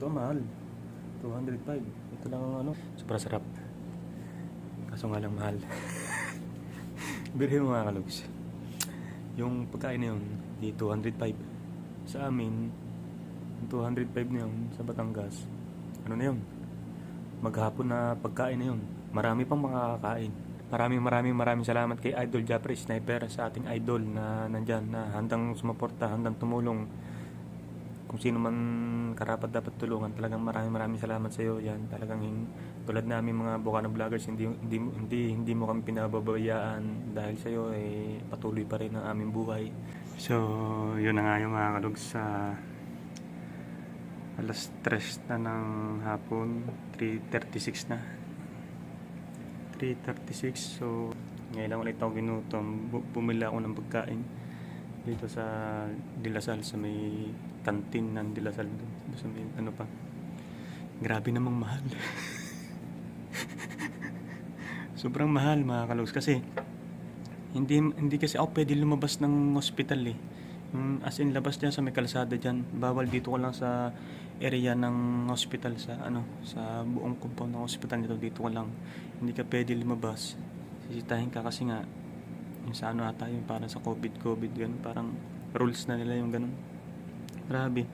Ito mahal. 205. Ito lang ang ano. Super sarap. Kaso nga lang mahal. Birhin mo mga kalugs. Yung pagkain na yun, di 205. Sa amin, 205 na yun sa Batangas. Ano na yun? Maghapon na pagkain na yun. Marami pang makakakain. Maraming salamat kay Idol Japper Sniper sa ating idol na nandyan na handang sumuporta, handang tumulong. Kung sino man karapat dapat tulungan, talagang maraming salamat sa iyo. Yan, talagang tulad namin mga Bukana vloggers, hindi mo kami pinababayaan dahil sa iyo patuloy pa rin ang aming buhay. So, yun na nga yung mga kalugs sa alas 3 na ng hapon, 3:36 na. 3:36. So, ngayon lang ulit ako ginutom. Bumili ako ng pagkain dito sa Dilasal, sa may kantin ng Dilasal doon. Sa may ano pa. Grabe namang mahal. Sobrang mahal mga kalugs kasi hindi kasi ako pwede lumabas ng hospital eh. As in labas diyan sa may kalsada diyan. Bawal dito ko lang sa area ng hospital sa buong compound ng hospital dito ko lang. Hindi ka pwede lumabas. Sisitahin ka kasi nga yung sa ano ata yung parang sa COVID ganun, parang rules na nila yung ganun. Grabe.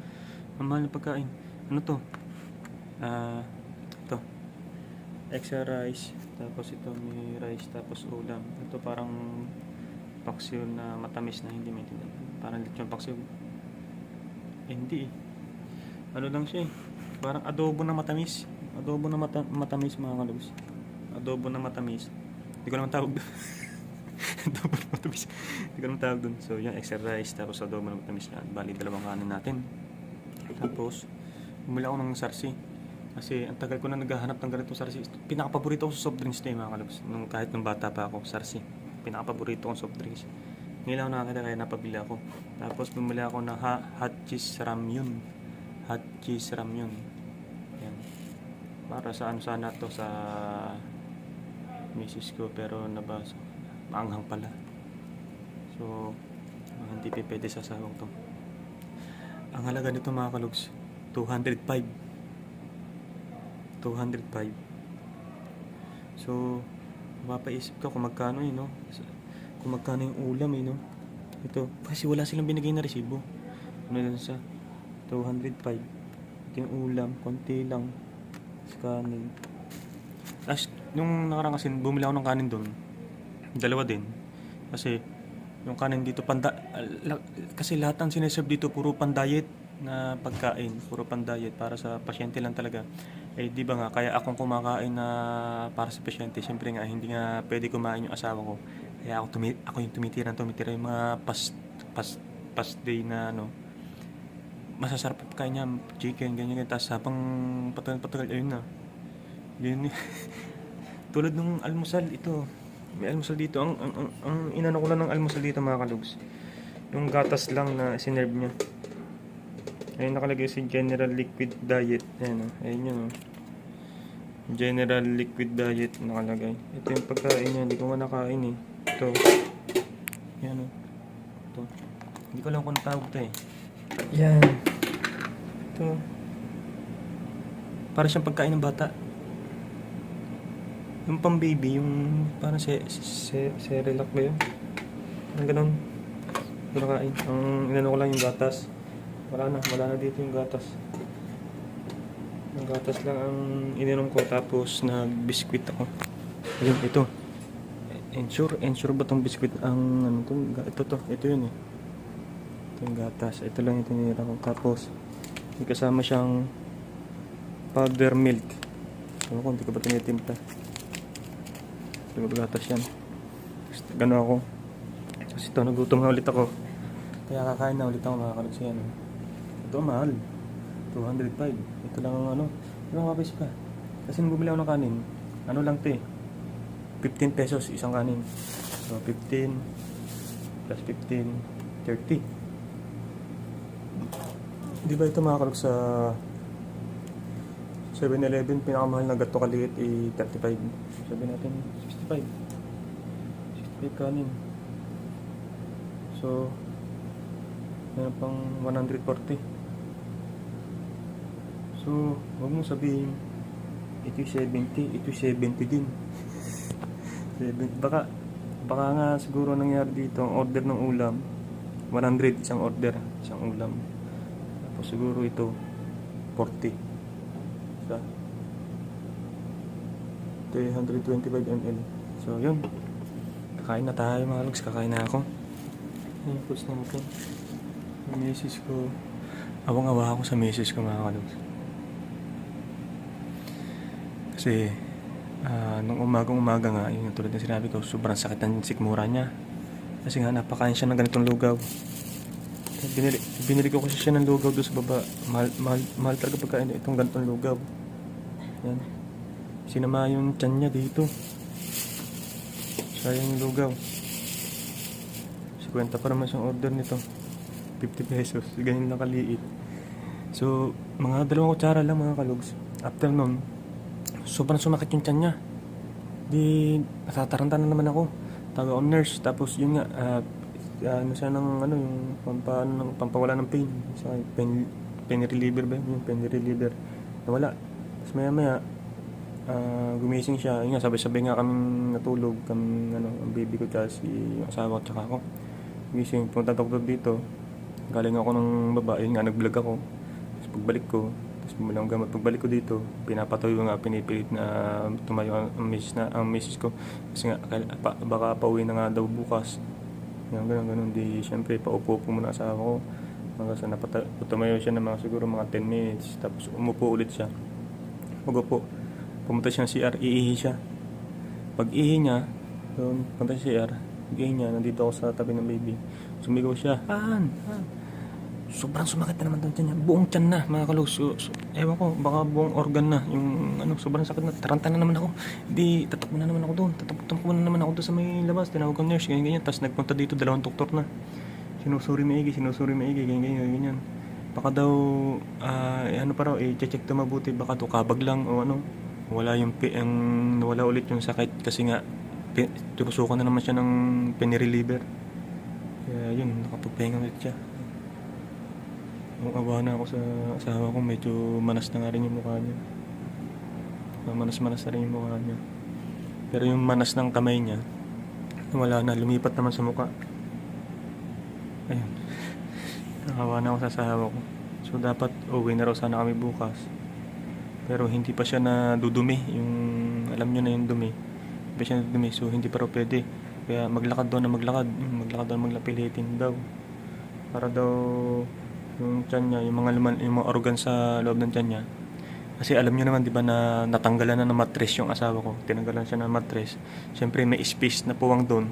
Ang mahal na pagkain. Ano to? Ito. Extra rice. Tapos ito may rice tapos ulam. Ito parang paksiw na matamis na hindi maintindihan. Parang lechon paksiw. Hindi eh. Ano lang siya eh. Parang adobo na matamis. Adobo na matamis mga kalugs. Adobo na matamis. Hindi ko naman tawag doon. Adobo na matamis. Hindi ko naman tawag doon. So yung extra rice tapos adobo na matamis na. Bali dalawang kanin natin. Tapos bumili ako ng sarsi. Kasi ang tagal ko na naghahanap ng ganitong sarsi. Pinakapaborito ko sa soft drinks na mga kalugs. Kahit nung bata pa ako, sarsi. Pinakapaborito kong soft drinks. Ngayon lang nakakita kaya napabili ako. Tapos bumili ako ng hot cheese ramyun. Hot cheese ramyun. Yan. Para sa ano sana to sa misis ko pero nabasa. Maanghang pala. So hindi pwede sa sahog to. Ang halaga nito mga kalugs, 205. So mapapaisip ka kung magkano no? Kung magkano yung ulam no? Ito, kasi wala silang binigay na resibo. Ano lang sa 205. Ito yung ulam, konti lang. Kanin. Nung nakarang kasi bumili ako ng kanin doon. Dalawa din. Kasi yung kanin dito kasi lahat ng sineserve dito puro pan-diet na pagkain, puro pan-diet para sa pasyente lang talaga. Di ba nga kaya akong kumakain na para sa pasyente, siyempre nga hindi nga pwede kumain yung asawa ko. Kaya ako yung tumitira yung mga past day na masasarap pagkain niya, chicken, ganyan. Tapos habang patagal, ayun na. Yun. Tulad ng almusal, ito. May almusal dito. Ang inano ko lang ng almusal dito mga kalugs. Yung gatas lang na sinerve niya. Ayun nakalagay si General Liquid Diet. Ayun yun. General Liquid Diet nakalagay. Ito yung pagkain niya. Hindi ko nga nakain eh. Ito. Yan ito. Hindi ko alam kung tawag ito eh. Yan. Ito. Para siyang pagkain ng bata. Yung pang baby, yung parang Cerelac ba yun? Parang ganun. Ito nakain. Ang inano ko lang yung gatas. Wala na dito yung gatas. Yung gatas lang ang ininom ko. Tapos nag-biscuit ako. Ayun, ito. Ensure ba tong biscuit ang ito yun eh. Ito yung gatas. Ito lang yung tinira ko. Tapos may kasama siyang powder milk. Ewan ko, hindi ko ba tinitimpla. Ito gatas yan. Gano'n ako. Kasi ito, nagutom na ulit ako. Kaya kakain na ulit ako mga kalugs yan. Ito mahal. 205. Ito lang ang mapis pa. Kasi nung bumili ako ng kanin, lang ito eh. 15 pesos isang kanin. So 15 plus 15, 30. Di ba ito mga kalugs sa 7-Eleven, pinakamahal na gato kaliit 35. Sabi natin 65. 65 kanin. So meron pang 140. So So, huwag mong sabihin, ito 70, ito 70 din. 7, baka nga siguro nangyari dito, ang order ng ulam, 100 isang order, isang ulam. Tapos siguro ito, 40. Sa 325 ml. So, yun. Kakain na tayo mga logs, kakain na ako. Ayun, post na ako. Yung misis ko, awang-awa ako sa misis ko mga logs. Kasi, nung umaga nga, yung tulad na sinabi ko, sobrang sakit ng sikmura niya. Kasi nga, napakain siya ng ganitong lugaw. Binili ko kasi siya ng lugaw doon sa baba. Mahal talaga pagkain itong ganitong lugaw. Yan. Sinama yung tiyan niya dito. Sayang yung lugaw. 50 pa naman siyang order nito. 50 pesos. Ganyan lang kaliit. So, mga 2 kutsara lang mga kalogs. After nun, sobrang sumakit yung tiyan niya. Di, natataranta na naman ako. Taga on nurse. Tapos yun nga, ano siya ng ano, yung pampawala ng pain. Sa pain reliever ba? Yung pain reliever. Nawala. Tapos maya, gumising siya. Yun nga, sabay-sabay nga kaming natulog. Kaming, ang baby ko tsaka yung asawa ko tsaka ako. Gising, punta doktor dito. Galing ako ng baba. Yun nga, nag-vlog ako. Tapos pagbalik ko, bumalang gamot. Pagbalik ko dito, pinapatuyo nga, pinipilit na tumayo ang misis ko. Kasi nga, baka pauwi na nga daw bukas. Yan, ganun. Di, syempre, paupo muna asawa ko. Hanggang sa tumayo siya ng siguro mga 10 minutes. Tapos umupo ulit siya. Mag-upo. Pumunta siya ng CR, iihi siya. Pag ihi niya, punta siya CR, iihi niya, nandito ako sa tabi ng baby. Sumigaw siya, Han. Sobrang sumakit na naman doon tiyan niya. Buong tiyan na, mga kalog. Ewan ko, baka buong organ na. Yung sobrang sakit na. Taranta na naman ako. Hindi, tatakbo na naman ako doon. Tatakbo na naman ako doon sa may labas. Tinawag ko nurse, ganyan. Tapos nagpunta dito, 2 doktor na. Sinusuri maigi, ganyan. Baka daw, ano pa raw, i-check to mabuti. Baka to kabag lang o ano. Nawala ulit yung sakit kasi nga, tinusukan na naman siya ng pain reliever. Kaya yun, nakapagpahinga ulit siya. Awa na ako sa asawa ko, medyo manas na nga rin yung mukha niya. Manas na rin yung mukha niya. Pero yung manas ng kamay niya, wala na, lumipat naman sa mukha. Ayun. Nakawa na ako sa asawa ko. So dapat uwi na raw sana kami bukas. Pero hindi pa siya nadudumi. Yung, alam nyo na yung dumi. Hindi pa siya nadudumi, so hindi pa raw pwede. Kaya maglakad daw, pilitin daw. Para daw yung tiyan niya, yung mga organ sa loob ng tiyan niya. Kasi alam niyo naman 'di ba na natanggalan na ng mattress yung asawa ko. Tinanggalan siya ng mattress. Siyempre may space na puwang doon.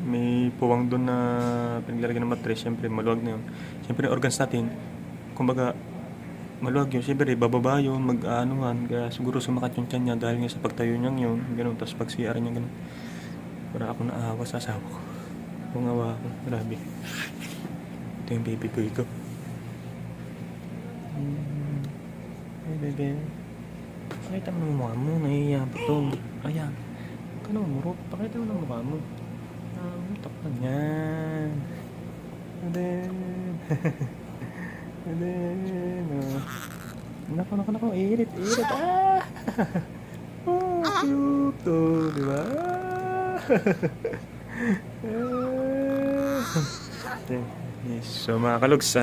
May puwang doon na pinaglalagyan ng mattress, siyempre maluwag na 'yun. Siyempre organs natin, kumbaga maluwag 'yun. Siyempre bababa 'yun, mag-aanuhan, kaya siguro sumakat yung tiyan niya dahil nga sa pagtayo niya 'yun, ganoon, tapos pag CR niya ganoon. Para ako naawa sa asawa ko. Awa ako, grabe. Ito yung baby boy ko. Hey bebe. Pakita mo ng mukha mo. Nahihiya pa to. Ayan. Huwag ka naman murot. Pakita mo ng mukha mo. Utak ka yan. Aden. Nako. Irit. Oh, cute to. Diba? Yes. So mga kalogs,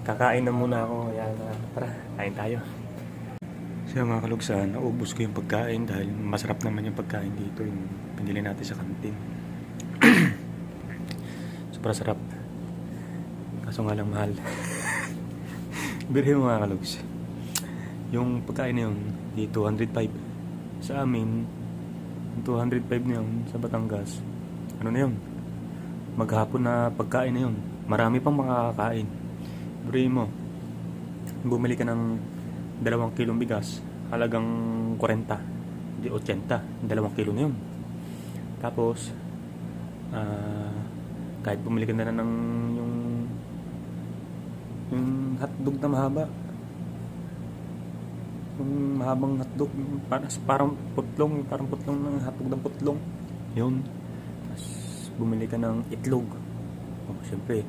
kakain na muna ako. Ayan, tara, kain tayo. So mga kalogs, naubos ko yung pagkain dahil masarap naman yung pagkain dito, yung pinili natin sa kantin. Super sarap. Kaso nga lang mahal. Birhin mo mga kalogs, yung pagkain na yun di 205. Sa amin 205 na yun sa Batangas. Ano na yun? Maghapon na pagkain na yun. Marami pang makakakain. Buri mo, bumili ka ng 2 kilong bigas, halagang 40, di 80, 2 kilo na yun. Tapos kahit bumili ka na ng yung hotdog na mahaba, yung mahabang hotdog, parang putlong ng hotdog ng putlong yun. Bumili ka ng itlog. Siyempre,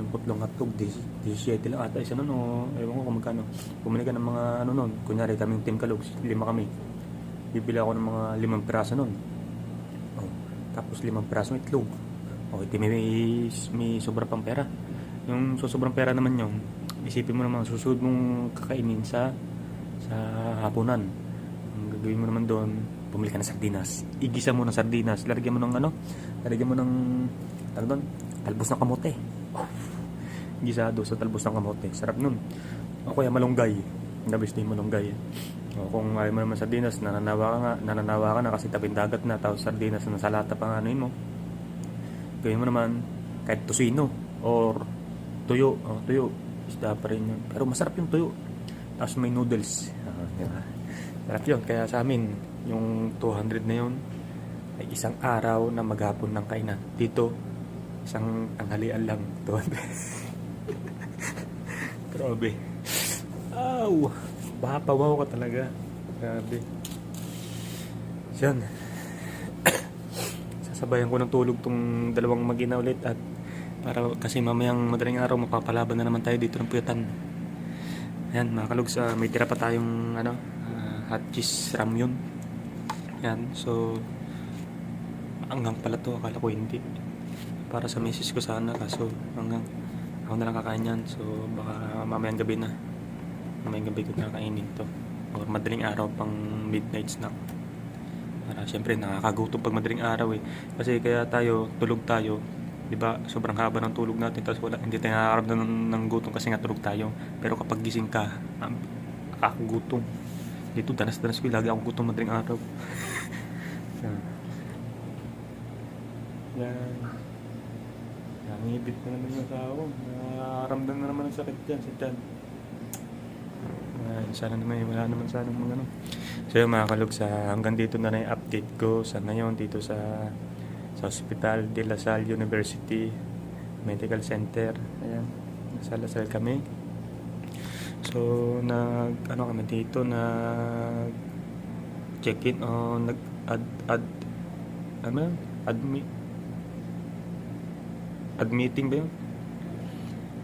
Yung putlong hotdog, 17 lang ata isa nun, o ewan ko kung magkano. Bumili ka ng mga ano nun, kunyari kaming Team Kalugs, 5 kami. Bibili ako ng mga 5 piraso nun. Oh, tapos 5 piraso itlog. Oh, hindi may sobra pang pera. Yung sobrang pera naman yung isipin mo naman susunod mong kakainin sa hapunan. Ang gagawin mo naman doon, bumili ka ng sardinas. Igisa mo ng sardinas, lalagyan mo ng talbos ng kamote. Oh, gisado sa talbos ng kamote. Sarap nun. O kaya malunggay. Nabis din malunggay. O kung ayaw mo naman sardinas, nananawa ka na kasi tabing dagat na, tapos sardinas na nasa lata pang anuin mo. Gawin mo naman kahit tosino or tuyo. Tuyo, isda pa rin yun. Pero masarap yung tuyo. Tapos may noodles. Diba? Sarap yun. Kaya sa amin, yung 200 na yun ay isang araw na maghapon ng kainan. Dito, isang tanghalian lang. 200. Grabe. Aw! Bahapawaw ka talaga. Grabe. Yan. Sasabayan ko ng tulog tong dalawang magina ulit at para kasi mamayang madaling araw mapapalaban na naman tayo dito ng puyatan. Ayan mga kalugs, may tira pa tayong hot cheese ramyun. Yan, so hanggang pala to, akala ko hindi. Para sa misis ko sana, kaso hanggang ako na lang kakain yan. So baka mamayang gabi na. Mamayang gabi ko na kainin to. Or madaling araw pang midnight snack. Para syempre nakakagutom pag madaling araw eh. Kasi kaya tulog tayo. 'Di ba? Sobrang haba ng tulog natin tapos hindi tayo nakakaramdam ng gutom kasi nga tulog tayo. Pero kapag gising ka, nakakagutom. Dito danas-danas ko lagi akong gutom madaling araw. Yan. Nangibit na naman yung asawa. Nakaramdam na naman ang sakit dyan sa tiyan. Sana naman wala naman sana mga ano. So yung mga kalugs, hanggang dito na yung update ko sa ngayon dito sa Hospital de La Salle University Medical Center. Ayan, nasa La Salle kami. So kami dito, check-in o admitting ba yun?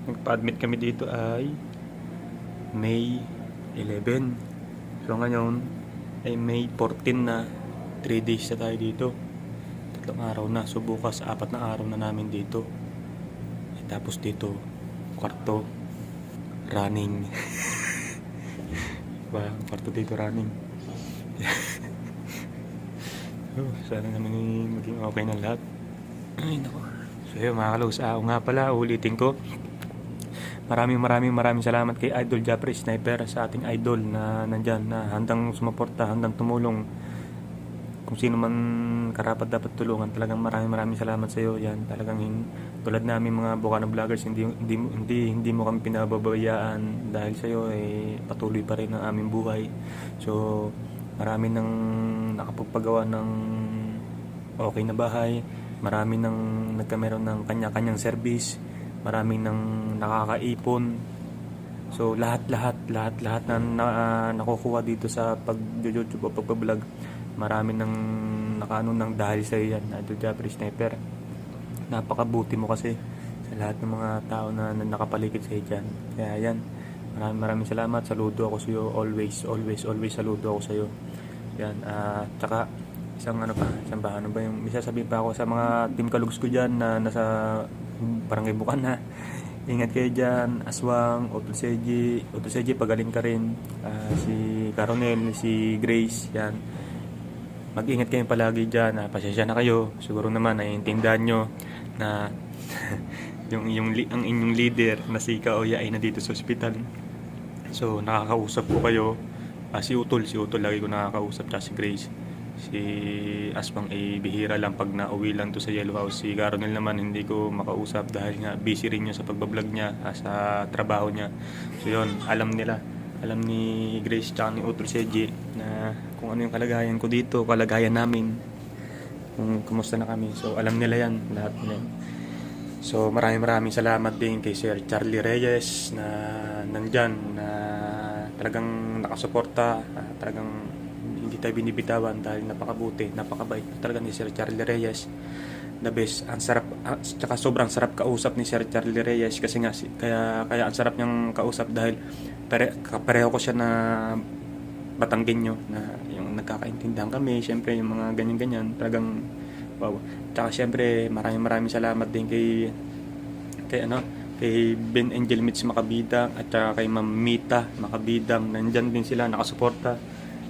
Nagpa-admit kami dito ay May 11. So ngayon ay May 14 na. 3 days na tayo dito. 3 araw na. So bukas 4 na araw na namin dito. Tapos dito kwarto running. Kwarto dito running. Sana naman maging okay na lahat. Ay nako. So yun mga kalos, nga pala ulitin ko, maraming salamat kay Idol Japper Sniper, sa ating idol na nandyan, na handang sumuporta, handang tumulong kung sino man karapat dapat tulungan. Talagang maraming salamat sa iyo. Yan, talagang tulad namin mga Bukana vloggers, hindi mo kami pinababayaan. Dahil sa iyo patuloy pa rin ang aming buhay. So marami nang nakapagpagawa ng okay na bahay, marami nang nagkameron ng kanya-kanyang service, marami nang nakakaipon. So lahat na nakukuha dito sa pag-YouTube o pag-vlog, marami nang nakaano nang dahil sa yan, Idol Japper Sniper. Napakabuti mo kasi sa lahat ng mga tao na nakapaligid sa iyo. Kaya yan, maraming salamat. Saludo ako sa iyo, always saludo ako sa iyo. Yan, tsaka isang ano ba yung sasabihin pa ako sa mga team kalugs ko diyan na nasa Barangay Bukana. Ingat kayo dyan, Aswang, Otoseji, pagaling ka rin, si Caronel, si Grace, yan. Mag-ingat kayo palagi dyan, pasensya na kayo, siguro naman naiintindihan nyo na ang inyong leader na si Kaoya ay nandito sa ospital. So nakakausap ko kayo, si Utol lagi ko nakakausap, tsaka si Grace. Si Aswang ay bihira lang pag nauwi lang to sa Yellow House. Si Caronel naman hindi ko makausap dahil nga busy rin niya sa pagbablog niya, sa trabaho niya. So yun, alam ni Grace tsaka ni Utol Seji na kung ano yung kalagayan ko dito, kalagayan namin, kung kumusta na kami. So alam nila yan, lahat nila. So maraming salamat din kay Sir Charlie Reyes na nandyan, na talagang nakasuporta, talagang hindi tayo binibitawan dahil napakabuti, napakabait talaga ni Sir Charlie Reyes. the best. Ang sarap, tsaka sobrang sarap kausap ni Sir Charlie Reyes kasi nga kaya ang sarap niyang kausap dahil kapareho ko siya na Batanggenyo na yung nagkakaintindihan kami, syempre yung mga ganyan-ganyan, talagang wow. Tsaka syempre maraming salamat din kay Ben Angel Mitch Makabidang at saka kay Ma'am Mita Makabidang, nandyan din sila nakasuporta.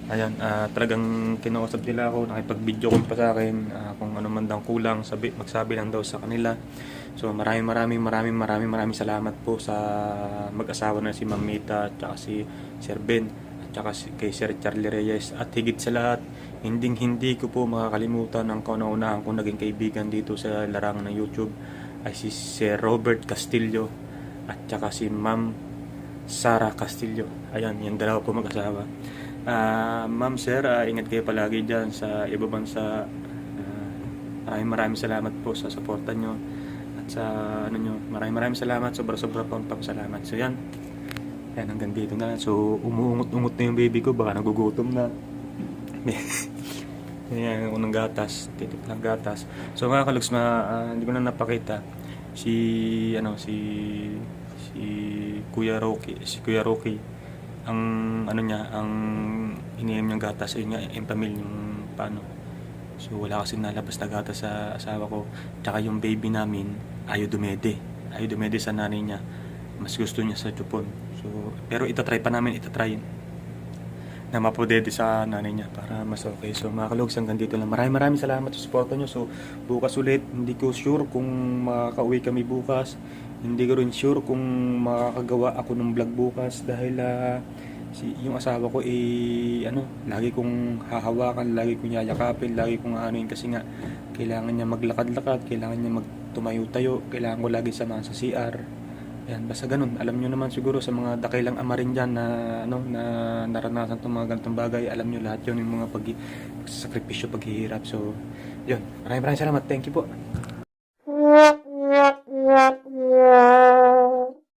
Ayan, talagang kinausap nila ako, nakipag-video call pa sa akin, kung ano man daw kulang, magsabi lang daw sa kanila. So maraming salamat po sa mag-asawa na si Ma'am Mita at saka si Sir Ben at saka kay Sir Charlie Reyes. At higit sa lahat, hindi ko po makakalimutan ang kauna-unahan kong naging kaibigan dito sa larangan ng YouTube ay si Sir Robert Castillo at saka si Ma'am Sara Castillo. Ayan, yung dalawa po mag-asawa. Ma'am, Sir, ingat kayo palagi dyan sa ibang bansa. Maraming salamat po sa suporta nyo at sa ano nyo. Maraming salamat, sobra pang salamat. So yan, hanggang dito na. So umuungot na yung baby ko, baka nagugutom na. Yan ako ng gatas, titip ng gatas. So mga kalugs, hindi ko na napakita si Kuya Rocky, ang ang ininom niyang gatas ay nga Empamil yung paano. So wala kasi nalabas na gatas sa asawa ko. Tsaka yung baby namin ayaw dumede sa nanay niya, mas gusto niya sa chupon. So pero itatry na mapodede sa nanay niya para mas okay. So mga kalugs, hanggang dito lang. Maraming salamat sa suporta nyo. So bukas ulit, hindi ko sure kung makakauwi kami bukas. Hindi ko rin sure kung makakagawa ako ng vlog bukas dahil yung asawa ko lagi kong hahawakan, lagi kong yayakapin, lagi kong anuin kasi nga kailangan niya maglakad-lakad, kailangan niya magtumayo-tayo, kailangan ko lagi samahan sa CR. Yan, basta ganun. Alam nyo naman siguro sa mga dakilang ama rin dyan na naranasan itong mga ganitong bagay, alam nyo lahat yun, yung mga pagsasakripisyo, paghihirap. So, yun. Maraming salamat. Thank you po.